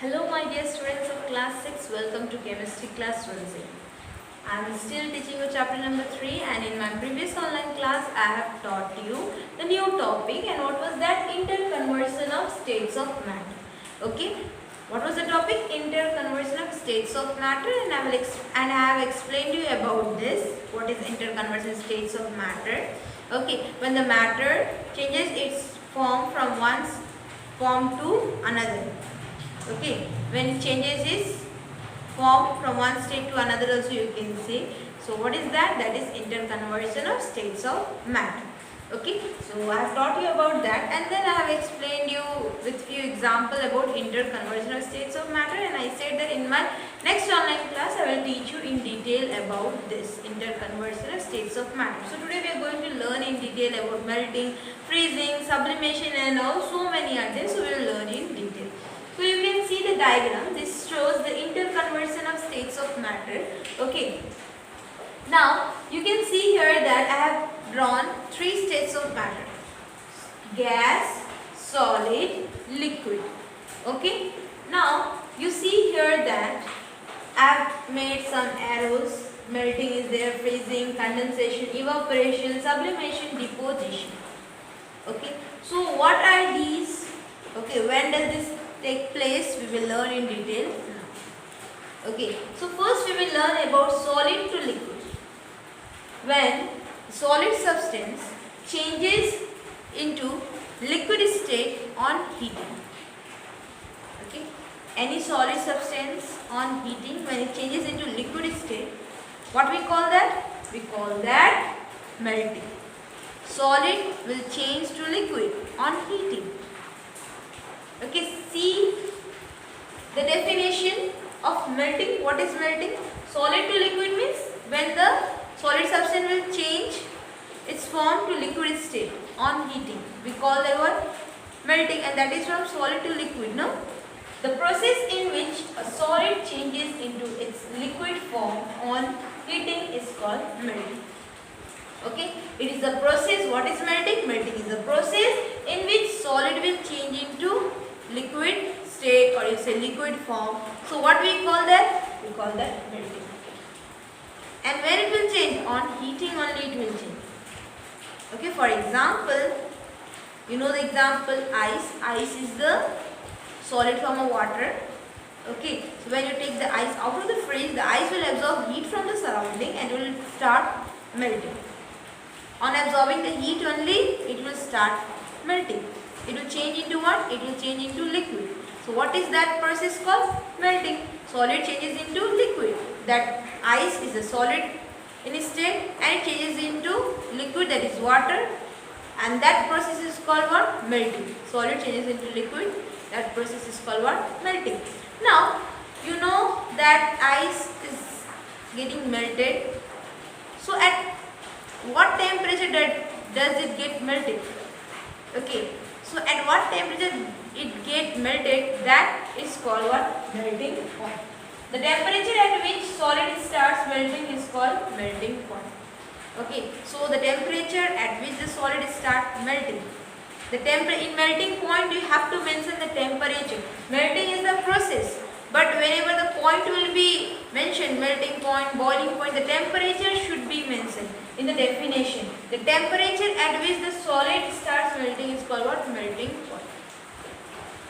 Hello my dear students of class 6, welcome to chemistry class 20. I am still teaching you chapter number 3 and in my previous online class I have taught you the new topic and what was that? Interconversion of states of matter. Okay, what was the topic? Interconversion of states of matter and I have explained you about this. What is interconversion states of matter? Okay, when the matter changes its form from one form to another. Okay, when it changes its form from one state to another also you can say. So what is that? That is interconversion of states of matter. Okay, so I have taught you about that and then I have explained you with few example about interconversion of states of matter, and I said that in my next online class I will teach you in detail about this interconversion of states of matter. So today we are going to learn in detail about melting, freezing, sublimation and all, so many are there, so we will learn in detail. So you can see the diagram. This shows the interconversion of states of matter. Okay. Now you can see here that I have drawn three states of matter: gas, solid, liquid. Okay. Now you see here that I have made some arrows. Melting is there, freezing, condensation, evaporation, sublimation, deposition. Okay. So what are these? Okay. When does this take place? We will learn in detail now. Okay, so first we will learn about solid to liquid. When solid substance changes into liquid state on heating. Okay, any solid substance on heating, when it changes into liquid state, what we call that? We call that melting. Solid will change to liquid on heating. Okay, see the definition of melting. What is melting? Solid to liquid means when the solid substance will change its form to liquid state on heating. We call that word melting, and that is from solid to liquid. No? The process in which a solid changes into its liquid form on heating is called melting. Okay, it is the process. What is melting? Melting is the process in which solid will change into liquid state, or you say liquid form. So what we call that? We call that melting. And when it will change? On heating only it will change. Okay, for example, you know the example ice. Ice is the solid form of water. Okay, so when you take the ice out of the fridge, the ice will absorb heat from the surrounding and it will start melting. On absorbing the heat only, it will start melting. It will change into what? It will change into liquid. So what is that process called? Melting. Solid changes into liquid. That ice is a solid in state and it changes into liquid, that is water, and that process is called what? Melting. Solid changes into liquid, that process is called what? Melting. Now you know that ice is getting melted. So at what temperature does it get melted? Okay. So at what temperature it get melted, that is called what? Melting point. The temperature at which solid starts melting is called melting point. Okay, so the temperature at which the solid starts melting. In melting point you have to mention the temperature. Melting is the process, but whenever the point will be mentioned, melting point, boiling point, the temperature should be mentioned in the definition. The temperature at which the solid starts melting is called what? Melting point.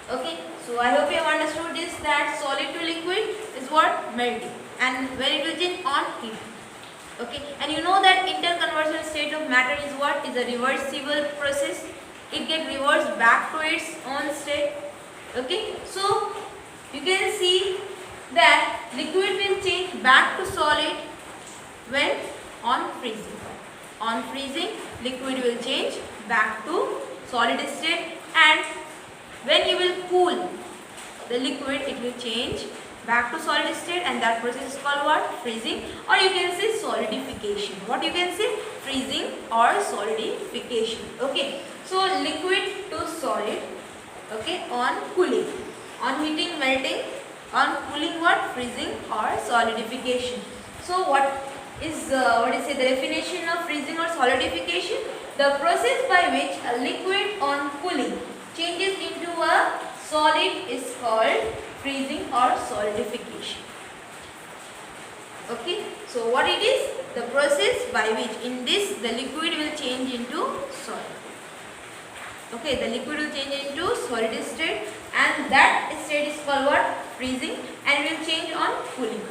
Okay, so I hope you have understood this, that solid to liquid is what? Melting, and when it will change on heat. Okay, and you know that interconversion state of matter is what? Is a reversible process. It gets reversed back to its own state. Okay, so you can see that liquid will change back to solid when on freezing. On freezing, liquid will change back to solid state, and when you will cool the liquid, it will change back to solid state, and that process is called what? Freezing, or you can say solidification. What you can say? Freezing or solidification. Okay, so liquid to solid. Okay, on cooling, on heating, melting, on cooling, what? Freezing or solidification. So what is the definition of freezing or solidification? The process by which a liquid on cooling changes into a solid is called freezing or solidification. Okay, so what it is? The process by which in this the liquid will change into solid. Okay, the liquid will change into solid state, and that state is called what? Freezing, and it will change on cooling.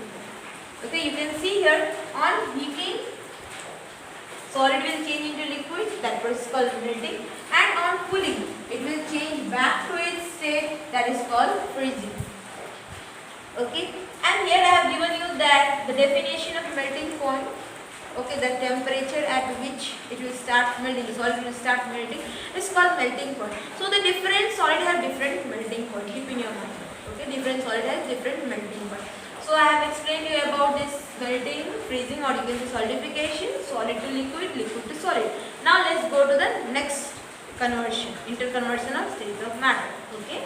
Okay, you can see here on heating, solid will change into liquid, that process is called melting, and on cooling it will change back to its state, that is called freezing. Okay, and here I have given you that the definition of melting point. Okay, the temperature at which it will start melting, the solid will start melting, is called melting point. So the different solid have different melting point, keep in your mind. Okay, different solid has different melting point. So I have explained you about this melting, freezing, or you can say solidification, solid to liquid, liquid to solid. Now let's go to the next conversion, interconversion of states of matter. Okay.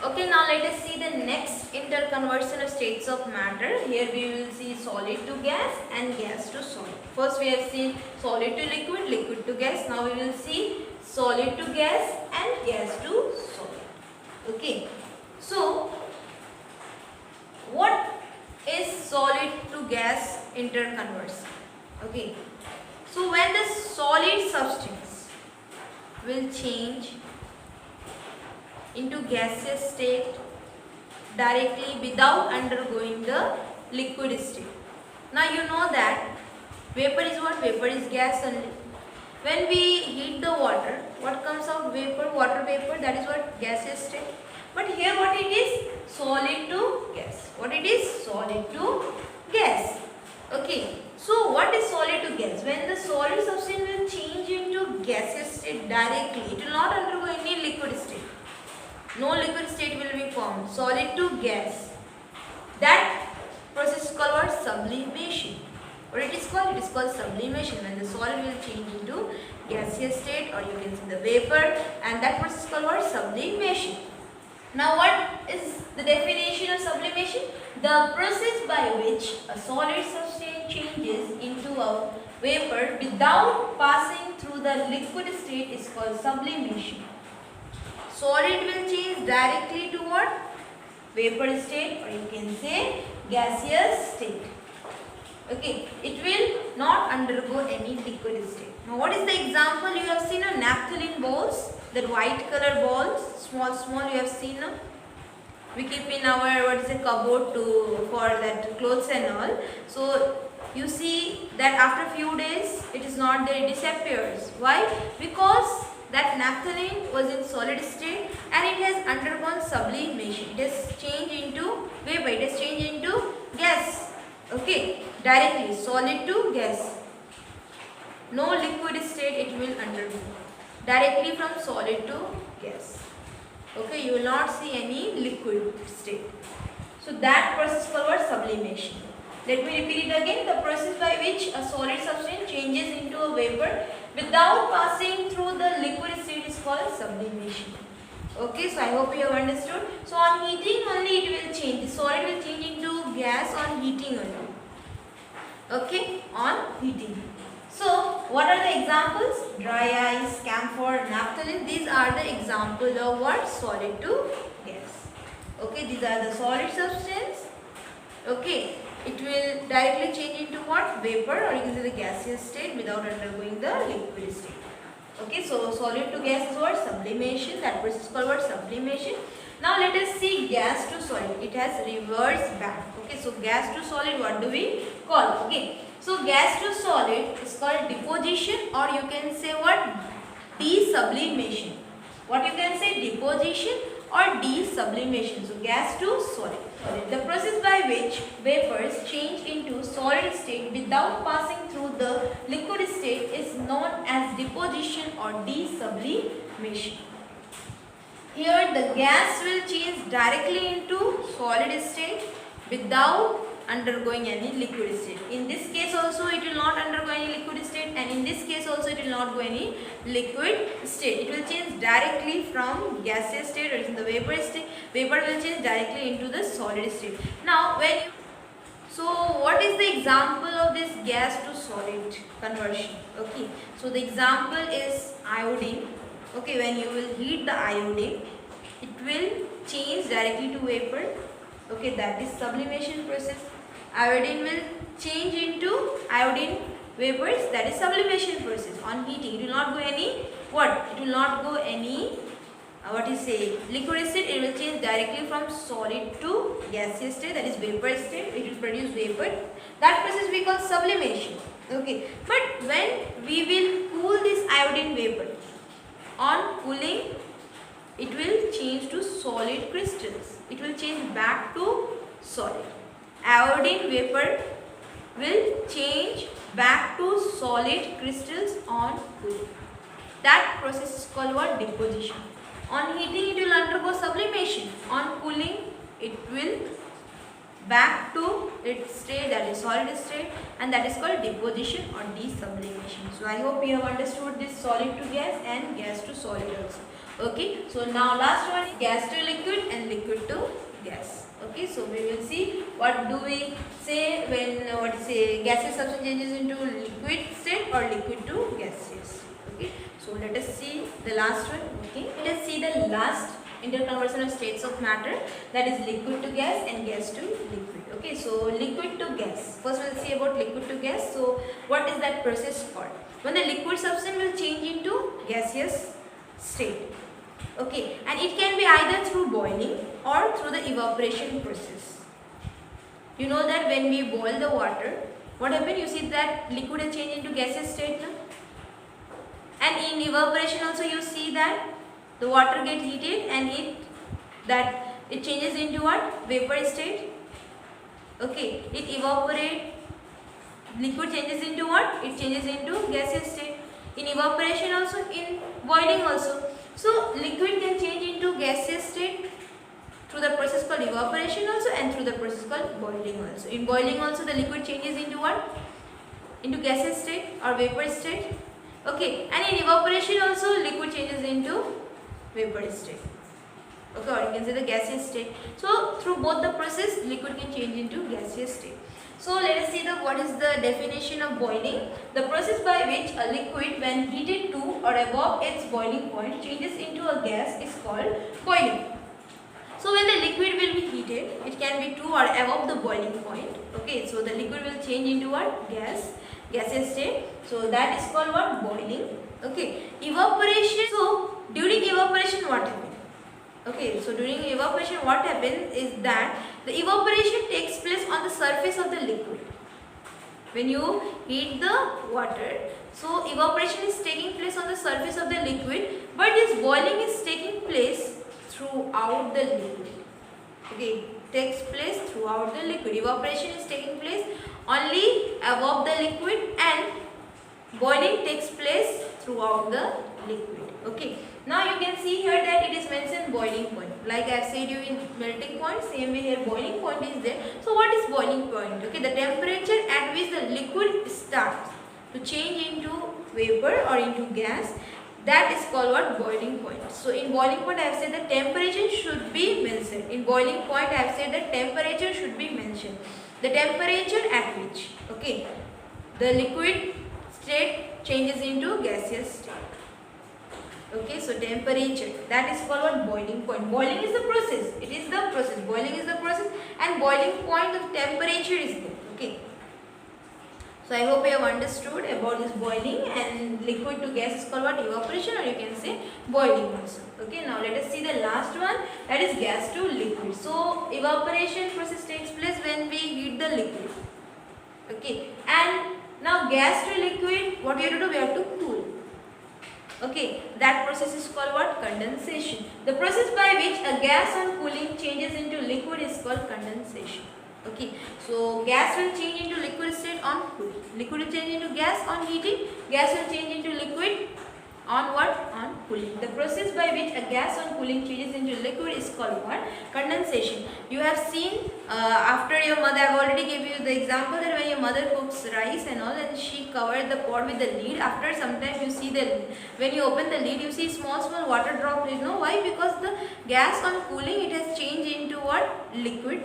Okay, now let us see the next interconversion of states of matter. Here we will see solid to gas and gas to solid. First we have seen solid to liquid, liquid to gas. Now we will see solid to gas and gas to solid. Okay, so what is solid to gas interconversion? Okay, so when the solid substance will change into gaseous state directly without undergoing the liquid state. Now you know that vapor is what? Vapor is gas only. When we heat the water, what comes out? Vapor, water vapor, that is what? Gaseous state. But here what it is? Solid to gas. What it is? Solid to gas. Okay. So what is solid to gas? When the solid substance will change into gaseous state directly, it will not undergo any liquid state. No liquid state will be formed. Solid to gas. That process is called what? Sublimation. What it is called? It is called sublimation. When the solid will change into gaseous state, or you can see the vapor, and that process is called what? Sublimation. Now what is the definition of sublimation? The process by which a solid substance changes into a vapor without passing through the liquid state is called sublimation. Solid will change directly to what? Vapor state, or you can say gaseous state. Okay, it will not undergo any liquid state. Now what is the example? You have seen a naphthalene balls, that white color balls, small you have seen. We keep in our cupboard for that clothes and all. So you see that after few days it is not there, it disappears. Why? Because that naphthalene was in solid state and it has undergone sublimation. It has changed into vapor, it has changed into gas. Okay, directly solid to gas. No liquid state it will undergo. Directly from solid to gas. Okay, you will not see any liquid state. So that process is called sublimation. Let me repeat it again. The process by which a solid substance changes into a vapor without passing through the liquid state is called sublimation. Okay, so I hope you have understood. So on heating only it will change. The solid will change into gas on heating only. Okay, on heating. So what are the examples? Dry ice, camphor, naphthalene. These are the examples of what? Solid to gas. Okay, these are the solid substance. Okay, it will directly change into what? Vapor, or you can say the gaseous state without undergoing the liquid state. Okay, so solid to gas is what? Sublimation. That process is called what? Sublimation. Now let us see gas to solid. It has reverse back. Okay, so gas to solid, what do we call? Okay, so gas to solid is called deposition, or you can say what? Desublimation. What you can say? Deposition or desublimation. So gas to solid. The process by which vapors change into solid state without passing through the liquid state is known as deposition or desublimation. Here the gas will change directly into solid state without undergoing any liquid state. In this case also it will not undergo any liquid state, and in this case also it will not go any liquid state. It will change directly from gaseous state, or in the vapor state. Vapor will change directly into the solid state. Now so what is the example of this gas to solid conversion? Okay, so the example is iodine. Okay, when you will heat the iodine, it will change directly to vapor. Okay, that is sublimation process. Iodine will change into iodine vapors, that is sublimation process. On heating, it will not go any what? It will not go any liquid state. It will change directly from solid to gaseous state, that is vapor state. It will produce vapor. That process we call sublimation. Okay, but when we will cool this iodine vapor, on cooling it will change to solid crystals. It will change back to solid. Iodine vapor will change back to solid crystals on cooling. That process is called what? Deposition. On heating it will undergo sublimation. On cooling it will back to its state, that is solid state, and that is called deposition or desublimation. So I hope you have understood this solid to gas and gas to solid also. Okay, so now last one, gas to liquid and liquid to gas. Okay, so we will see what do we say when gaseous substance changes into liquid state or liquid to gaseous. Okay, so let us see the last one. Okay, let us see the last interconversion of states of matter, that is liquid to gas and gas to liquid. Okay, so liquid to gas. First we will see about liquid to gas. So what is that process called? When the liquid substance will change into gaseous state. Okay, and it can be either through boiling or through the evaporation process. You know that when we boil the water, what happens? You see that liquid will change into gaseous state now. And in evaporation also you see that the water gets heated and it changes into what? Vapor state. Okay, it evaporates. Liquid changes into what? It changes into gaseous state. In evaporation also, in boiling also. So liquid can change into gaseous state through the process called evaporation also and through the process called boiling also. In boiling also the liquid changes into what? Into gaseous state or vapor state. Okay, and in evaporation also liquid changes into vapor state. Okay, or you can say the gaseous state. So through both the process liquid can change into gaseous state. So let us see what is the definition of boiling. The process by which a liquid when heated to or above its boiling point changes into a gas is called boiling. So when the liquid will be heated, it can be to or above the boiling point. Okay, so the liquid will change into what? Gaseous state. So that is called what? Boiling. Okay, evaporation. So during evaporation what happens? Okay, so during evaporation what happens is that the evaporation takes place on the surface of the liquid. When you heat the water, so evaporation is taking place on the surface of the liquid, but this boiling is taking place throughout the liquid. Okay, takes place throughout the liquid. Evaporation is taking place only above the liquid and boiling takes place throughout the liquid. Okay. Now you can see here that it is mentioned boiling point. Like I have said you in melting point, same way here boiling point is there. So what is boiling point? Okay, the temperature at which the liquid starts to change into vapor or into gas, that is called what? Boiling point. So in boiling point I have said the temperature should be mentioned. In boiling point I have said the temperature should be mentioned. The temperature at which, okay, the liquid state changes into gaseous state. Okay, so temperature, that is called what? Boiling point. Boiling is the process. It is the process. Boiling is the process and boiling point of temperature is there. Okay. So I hope you have understood about this boiling, and liquid to gas is called what? Evaporation, or you can say boiling also. Okay, now let us see the last one, that is gas to liquid. So evaporation process takes place when we heat the liquid. Okay, and now gas to liquid, what we have to do? We have to cool. Okay, that process is called what? Condensation. The process by which a gas on cooling changes into liquid is called condensation. Okay, so gas will change into liquid state on cooling. Liquid will change into gas on heating. Gas will change into liquid on what? On cooling. The process by which a gas on cooling changes into liquid is called what? Condensation. You have seen after your mother, I have already gave you the example that when your mother cooks rice and all, and she covered the pot with the lid. After some time you see when you open the lid, you see small water droplets. You know why? Because the gas on cooling, it has changed into what? Liquid.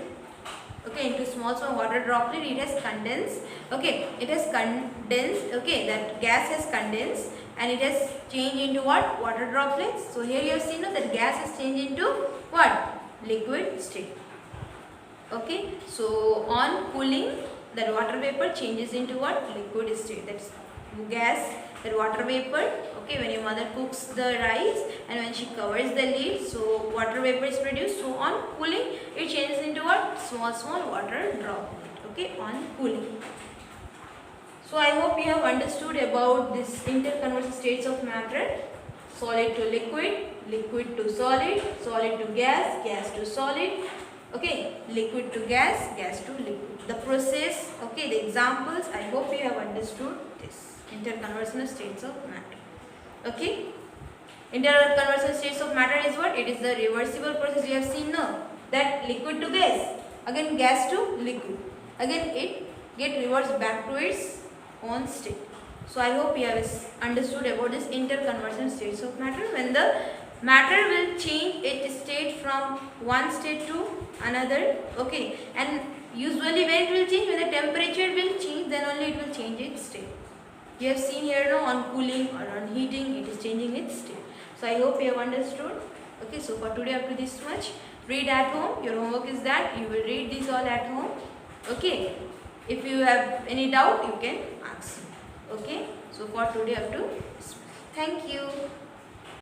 Okay, into small water droplet, it has condensed. Okay, it has condensed. Okay, that gas has condensed and it has changed into what? Water droplets. So here you have seen that gas has changed into what? liquid state. Okay, so on cooling, that water vapor changes into what? Liquid state. That's gas, that water vapor. Okay, when your mother cooks the rice and when she covers the lid, so water vapor is produced. So on cooling, it changes into what? Small water droplet. Okay, on cooling. So I hope you have understood about this interconversion states of matter. Solid to liquid, liquid to solid, solid to gas, gas to solid. Okay, liquid to gas, gas to liquid. The process, okay, the examples, I hope you have understood this interconversion states of matter. Okay, interconversion states of matter is what? It is the reversible process. You have seen now that liquid to gas, again gas to liquid, again it get reversed back to its own state. So I hope you have understood about this interconversion states of matter. When the matter will change its state from one state to another. Okay, and usually when it will change, when the temperature will change, then only it will change its state. You have seen here now on cooling or on heating, it is changing its state. So I hope you have understood. Okay, so for today up to this much. Read at home. Your homework is that you will read this all at home. Okay, if you have any doubt, you can ask me. Okay, so for today up to this much. Thank you.